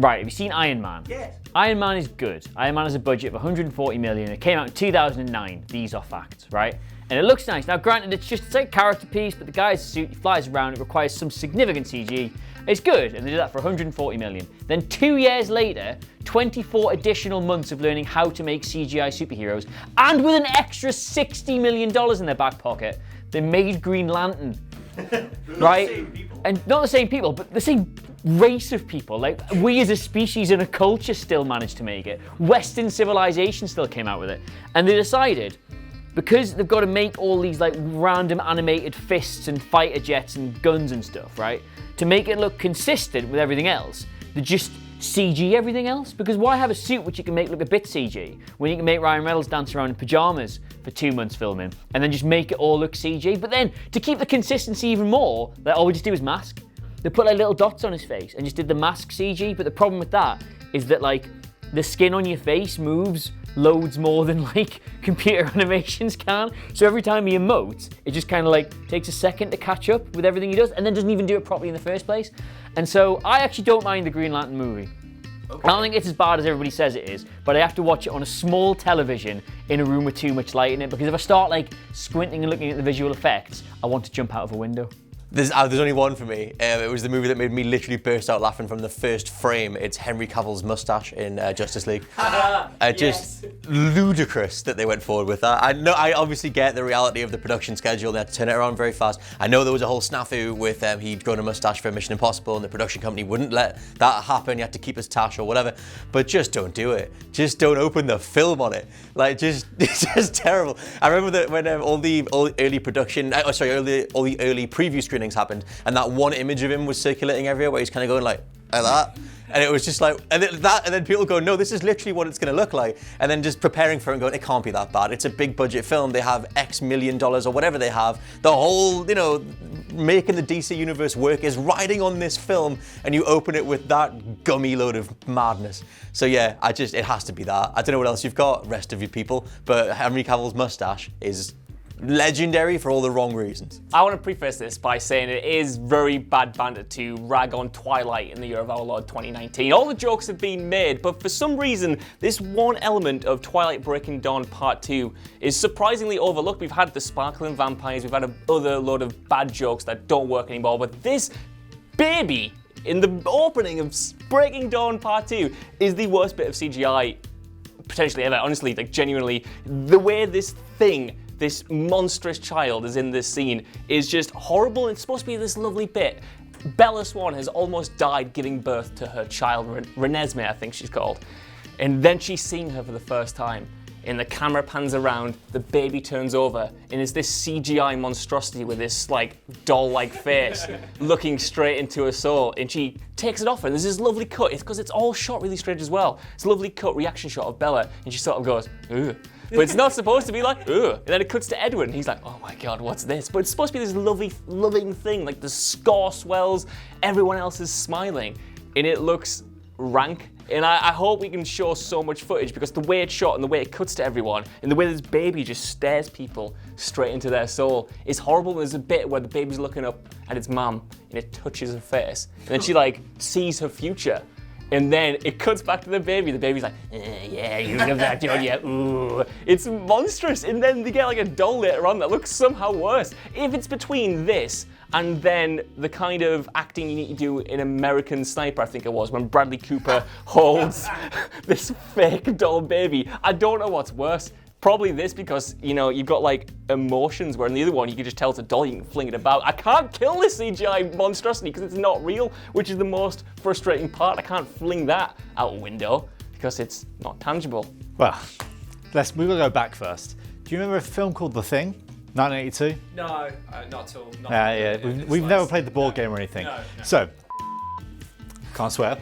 Right, have you seen Iron Man? Yes. Iron Man is good. Iron Man has a budget of 140 million. It came out in 2009. These are facts, right? And it looks nice. Now, granted, it's like a character piece, but the guy's suit, he flies around. It requires some significant CG. It's good, and they did that for 140 million. Then 2 years later, 24 additional months of learning how to make CGI superheroes, and with an extra $60 million in their back pocket, they made Green Lantern. Right? The same people. And not the same people, but the same race of people. Like, we as a species and a culture still managed to make it. Western civilization still came out with it. And they decided, because they've got to make all these like random animated fists and fighter jets and guns and stuff, right? To make it look consistent with everything else, they just CG everything else. Because why have a suit which you can make look a bit CG when you can make Ryan Reynolds dance around in pajamas for 2 months filming and then just make it all look CG? But then to keep the consistency even more, like, all we just do is mask. They put like little dots on his face and just did the mask CG. But the problem with that is that like the skin on your face moves loads more than like computer animations can. So every time he emotes, it just kind of like takes a second to catch up with everything he does and then doesn't even do it properly in the first place. And so I actually don't mind the Green Lantern movie. Okay. I don't think it's as bad as everybody says it is, but I have to watch it on a small television in a room with too much light in it, because if I start like squinting and looking at the visual effects, I want to jump out of a window. There's only one for me. It was the movie that made me literally burst out laughing from the first frame. It's Henry Cavill's mustache in Justice League. Just ludicrous that they went forward with that. I obviously get the reality of the production schedule. They had to turn it around very fast. I know there was a whole snafu with he'd grown a mustache for Mission Impossible and the production company wouldn't let that happen. You had to keep his tash or whatever. But just don't do it. Just don't open the film on it. Like, it's just terrible. I remember that when all the early production, all the early preview screenings happened, and that one image of him was circulating everywhere where he's kind of going like that, and it was just like, and then people go, no, this is literally what it's going to look like, and then just preparing for it and going, it can't be that bad. It's a big budget film. They have X million dollars or whatever they have. The whole, making the DC universe work is riding on this film, and you open it with that gummy load of madness. So yeah, it has to be that. I don't know what else you've got, rest of you people, but Henry Cavill's mustache is legendary for all the wrong reasons. I want to preface this by saying it is very bad banter to rag on Twilight in the year of our Lord 2019. All the jokes have been made, but for some reason, this one element of Twilight Breaking Dawn Part 2 is surprisingly overlooked. We've had the sparkling vampires, we've had another load of bad jokes that don't work anymore, but this baby in the opening of Breaking Dawn Part 2 is the worst bit of CGI potentially ever. Honestly, like genuinely, the way this monstrous child is in this scene is just horrible. It's supposed to be this lovely bit. Bella Swan has almost died giving birth to her child, Renesmee, I think she's called. And then she's seeing her for the first time. And the camera pans around, the baby turns over, and it's this CGI monstrosity with this like doll-like face looking straight into her soul. And she takes it off her, and there's this lovely cut. It's because it's all shot really strange as well. It's a lovely cut reaction shot of Bella, and she sort of goes, ugh. But it's not supposed to be like, ugh. And then it cuts to Edward, and he's like, oh my God, what's this? But it's supposed to be this lovely, loving thing, like the score swells, everyone else is smiling, and it looks rank. And I hope we can show so much footage, because the way it's shot and the way it cuts to everyone and the way this baby just stares people straight into their soul is horrible. There's a bit where the baby's looking up at its mum and it touches her face, and then she like sees her future. And then it cuts back to the baby. The baby's like, yeah, you love that, don't you? Ooh. It's monstrous. And then they get like a doll later on that looks somehow worse. If it's between this and then the kind of acting you need to do in American Sniper, I think it was, when Bradley Cooper holds this fake doll baby, I don't know what's worse. Probably this, because, you've got like emotions, where in the other one you can just tell it's a doll, you can fling it about. I can't kill this CGI monstrosity because it's not real, which is the most frustrating part. I can't fling that out a window because it's not tangible. Well, we will go back first. Do you remember a film called The Thing? 1982? No, not at all. Yeah. We've never played the board game or anything. No. So, can't swear.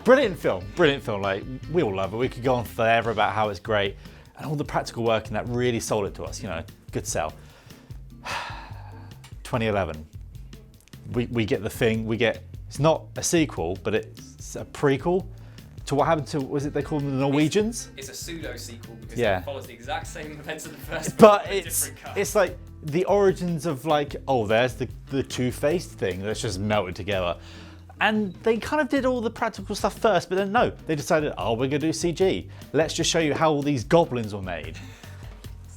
Brilliant film. Like, we all love it. We could go on forever about how it's great. And all the practical work in that really sold it to us, good sell. 2011. We get The Thing. It's not a sequel, but it's a prequel to what happened to, was it they called them the Norwegians? It's a pseudo-sequel because it follows the exact same events of the first but it's like the origins of like, oh, there's the two-faced thing that's just melted together. And they kind of did all the practical stuff first, but then no, they decided, oh, we're gonna do CG. Let's just show you how all these goblins were made.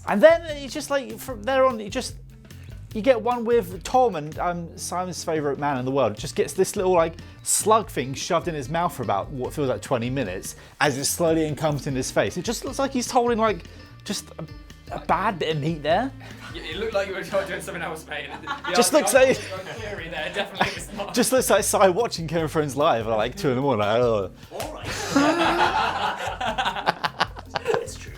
And then it's just like, from there on, you get one with Tom, and Simon's favourite man in the world, just gets this little like slug thing shoved in his mouth for about what feels like 20 minutes as it slowly encompasses in his face. It just looks like he's holding like just a bad bit of meat there. It looked like you were doing something else, mate. Just looks like- Theory there, definitely it's not. Just looks like Si watching Game of Thrones live at like 2 in the morning. Like, oh. It's true.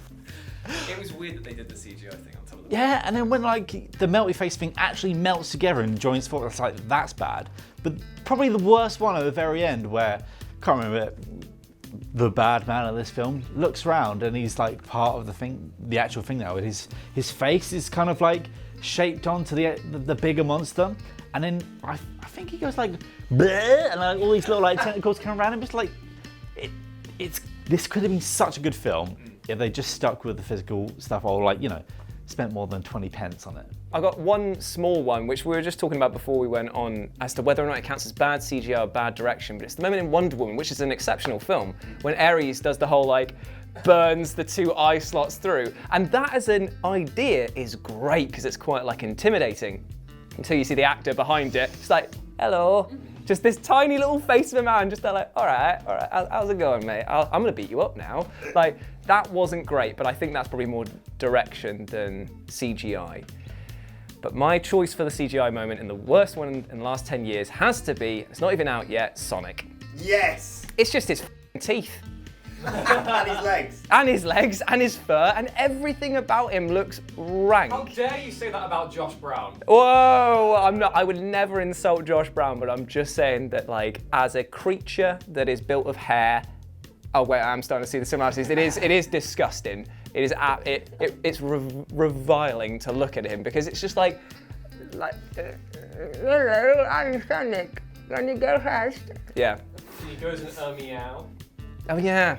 It was weird that they did the CGI thing on top of the Yeah, and then when like the melty face thing actually melts together and joins forward, it's like, that's bad. But probably the worst one at the very end where, can't remember it, the bad man of this film looks around and he's like part of the thing, the actual thing now. His face is kind of like shaped onto the bigger monster, and then I think he goes like bleh, and like all these little like tentacles come around him. It's like this could have been such a good film if they just stuck with the physical stuff, or like, you know, spent more than 20 pence on it. I got one small one, which we were just talking about before we went on, as to whether or not it counts as bad CGI or bad direction, but it's the moment in Wonder Woman, which is an exceptional film, when Ares does the whole like, burns the 2 eye slots through. And that as an idea is great, because it's quite like intimidating, until you see the actor behind it. It's like, hello. Just this tiny little face of a man, just like, all right, how's it going, mate? I'm gonna beat you up now. Like, that wasn't great, but I think that's probably more direction than CGI. But my choice for the CGI moment, and the worst one in the last 10 years, has to be, it's not even out yet, Sonic. Yes! It's just his teeth. And his legs. And his legs, and his fur, and everything about him looks rank. How dare you say that about Josh Brown? Whoa, I would never insult Josh Brown, but I'm just saying that, like, as a creature that is built of hair, oh wait, I'm starting to see the similarities. It is disgusting. It is, it's reviling to look at him, because it's just like hello, I'm Sonic. Can you go fast? Yeah. He goes and meow. Oh yeah.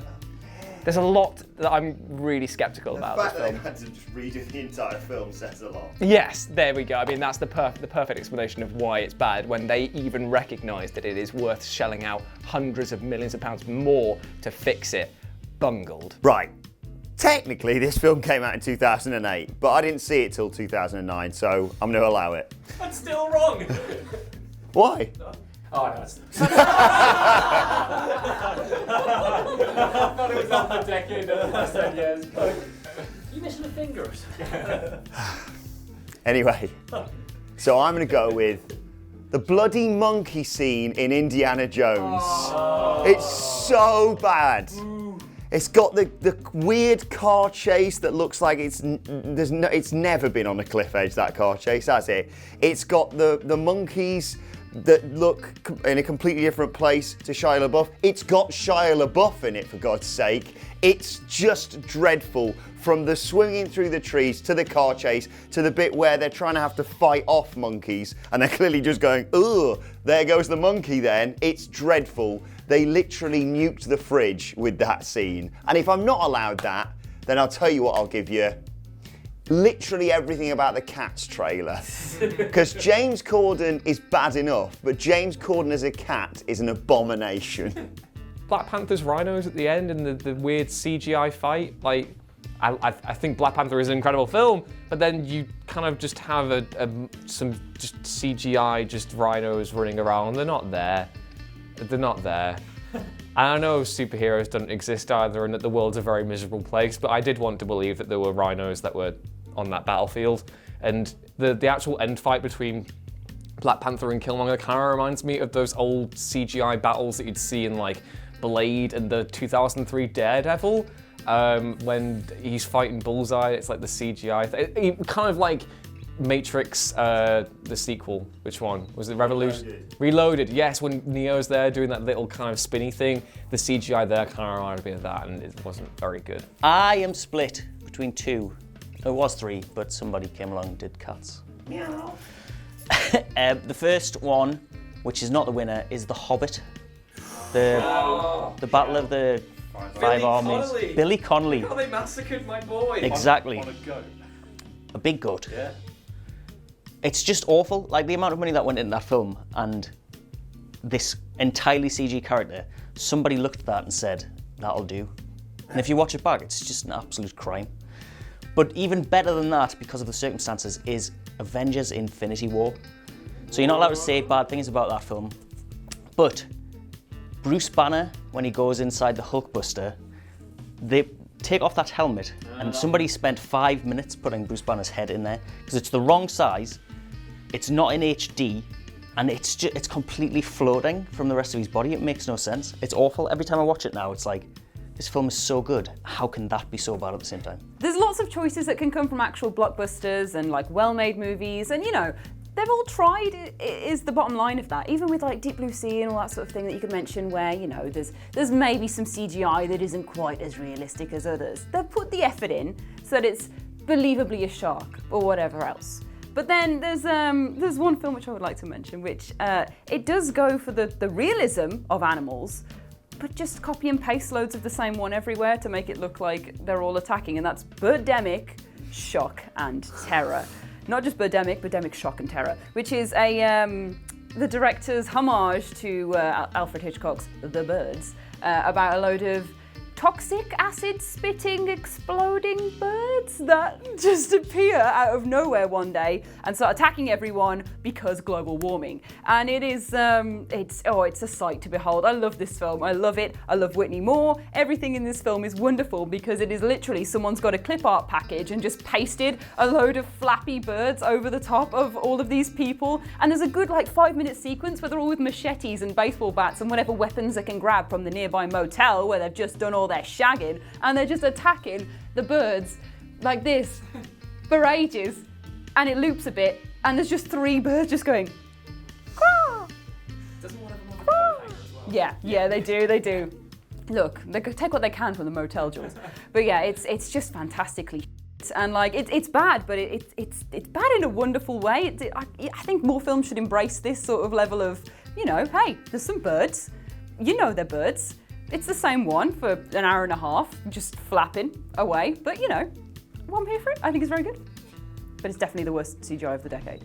There's a lot that I'm really skeptical The about fact this that film. they had to just redo the entire film says a lot. Yes, there we go. I mean, that's the perfect explanation of why it's bad, when they even recognise that it is worth shelling out hundreds of millions of pounds more to fix it. Bungled. Right. Technically, this film came out in 2008, but I didn't see it till 2009, so I'm going to allow it. That's still wrong. Why? Oh, no, it's... I thought it was off the decade of the last 10 years. You missing a finger or something? Anyway, so I'm going to go with the bloody monkey scene in Indiana Jones. Oh. It's so bad. It's got the weird car chase that looks like it's never been on a cliff edge, that car chase, has it? It's got the monkeys that look in a completely different place to Shia LaBeouf. It's got Shia LaBeouf in it, for God's sake. It's just dreadful, from the swinging through the trees to the car chase to the bit where they're trying to have to fight off monkeys and they're clearly just going, ugh, there goes the monkey then. It's dreadful. They literally nuked the fridge with that scene. And if I'm not allowed that, then I'll tell you what I'll give you. Literally everything about the Cats trailer. Because James Corden is bad enough, but James Corden as a cat is an abomination. Black Panther's rhinos at the end and the weird CGI fight, like, I think Black Panther is an incredible film, but then you kind of just have some just CGI, just rhinos running around. They're not there. They're not there. And I know superheroes don't exist either, and that the world's a very miserable place, but I did want to believe that there were rhinos that were on that battlefield. And the actual end fight between Black Panther and Killmonger kind of reminds me of those old CGI battles that you'd see in like Blade and the 2003 Daredevil, when he's fighting Bullseye. It's like the CGI kind of like Matrix, the sequel. Which one was it? Revolution. Reloaded. Yes, when Neo's there doing that little kind of spinny thing, the CGI there kind of reminded me of that, and it wasn't very good. I am split between two. It was three, but somebody came along and did Cats. Meow. The first one, which is not the winner, is The Hobbit. The Battle of the Five Armies. Connolly. Billy Connolly. How they massacred my boy. Exactly. On a goat. A big goat. Yeah. It's just awful. Like the amount of money that went into that film, and this entirely CG character, somebody looked at that and said, that'll do. And if you watch it back, it's just an absolute crime. But even better than that, because of the circumstances, is Avengers Infinity War. So you're not allowed to say bad things about that film. But Bruce Banner, when he goes inside the Hulkbuster, they take off that helmet, and somebody spent 5 minutes putting Bruce Banner's head in there, because it's the wrong size, it's not in HD, and it's completely floating from the rest of his body. It makes no sense. It's awful. Every time I watch it now, it's like, this film is so good. How can that be so bad at the same time? There's lots of choices that can come from actual blockbusters and like well-made movies, and you know, they've all tried, is the bottom line of that. Even with like Deep Blue Sea and all that sort of thing that you could mention where, you know, there's maybe some CGI that isn't quite as realistic as others. They've put the effort in so that it's believably a shark or whatever else. But then there's one film which I would like to mention, which it does go for the realism of animals, but just copy and paste loads of the same one everywhere to make it look like they're all attacking, and that's Birdemic, Shock and Terror. Not just Birdemic, Shock and Terror, which is the director's homage to Alfred Hitchcock's The Birds, about a load of toxic acid-spitting, exploding birds that just appear out of nowhere one day and start attacking everyone because global warming. And it is, it's a sight to behold. I love this film. I love it. I love Whitney Moore. Everything in this film is wonderful because it is literally someone's got a clip art package and just pasted a load of flappy birds over the top of all of these people. And there's a good like 5-minute sequence where they're all with machetes and baseball bats and whatever weapons they can grab from the nearby motel where they've just done all their shagging, and they're just attacking the birds like this for ages, and it loops a bit, and there's just 3 birds just going, Quah! Doesn't one of them have a coat hanger as well? Yeah, they do. Look, they take what they can from the motel jewels, but yeah, it's just fantastically. And like it's bad, but it's bad in a wonderful way. I think more films should embrace this sort of level of, you know, hey, there's some birds, you know they're birds. It's the same one for an hour and a half, just flapping away. But you know, what I'm here for it, I think it's very good. But it's definitely the worst CGI of the decade.